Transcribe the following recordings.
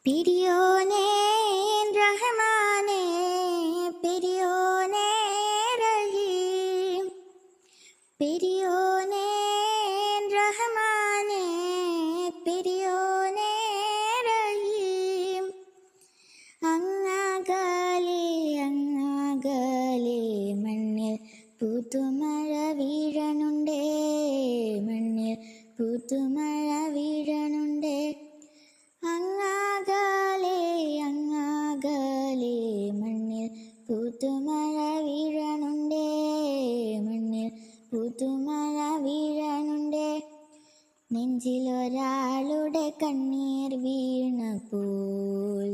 പിരിയോനേ റഹ്മാനേ, പിരിയോനേ റഹീം, പിരിയോനേ റഹ്മാനേ, പിരിയോനേ റഹീം. അങ്ങകലെ അങ്ങകലെ മണ്ണിൽ പുതുമഴ വീഴണുണ്ടേ, മണ്ണിൽ പുതുമഴ വീഴണുണ്ടേ. അങ്ങകലെ അങ്ങകലെ മണ്ണിൽ പുതുമഴ വീഴണുണ്ടേ, മണ്ണിൽ പുതുമഴ വീഴണുണ്ടേ. നെഞ്ചിലൊരാളുടെ കണ്ണീർ വീണപ്പോൾ,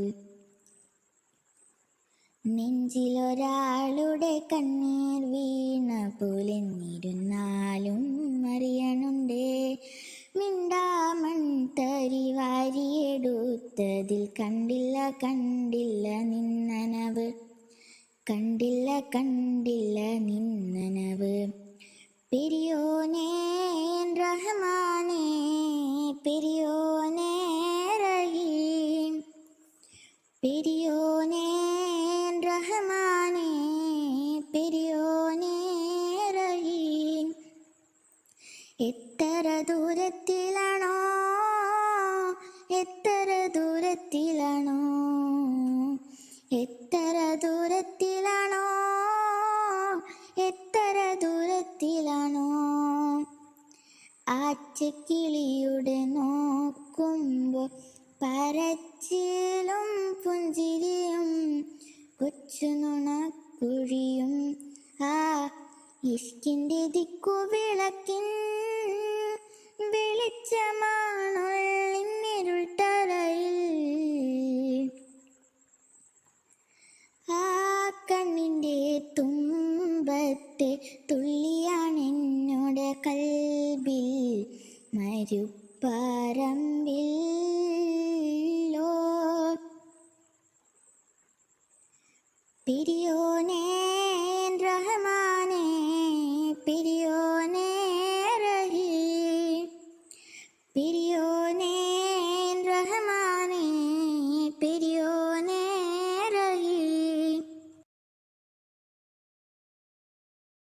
നെഞ്ചിലൊരാളുടെ കണ്ണീർ വീണപ്പോൾ എന്നിരുന്നാലും അറിയണുണ്ടേ. മിണ്ടാമൺ തരി വാരിയെടുത്തതിൽ കണ്ടില്ല കണ്ടില്ല നിന്നനവ്, കണ്ടില്ല കണ്ടില്ല നിന്നനവ്. പെരിയോനേ റഹ്മാനേ, പെരിയോനേ റഹീം, പെരിയോനേ റഹ്മാനേ, പെരിയോനേ റഹീം. എത്ര ദൂരത്തിലാണോ, എത്ര ദൂരത്തിലാണോ, എത്ര ദൂരത്തിലാണോ, എത്ര ദൂരത്തിലാണോ ആച്ചക്കിളിയുടെ നോക്കുമ്പോൾ പരച്ചിലും പുഞ്ചിരിയും കൊച്ചു നുണക്കുഴിയും. ആ ഇഷ്കിൻ്റെ ദിക്കുവിളക്കിൻ വെളിച്ചമാണുള്ളിന്നിരുൾ തറയിൽ. ആ കണ്ണിൻ്റെ തുമ്പത്തെ തുള്ളിയാണെന്നോട് കൽബിൽ മരുപ്പറമ്പിലോ. പിരിയോനേ റഹ്മാനേ, പിരിയോനേ റഹീം, പിരിയോനേ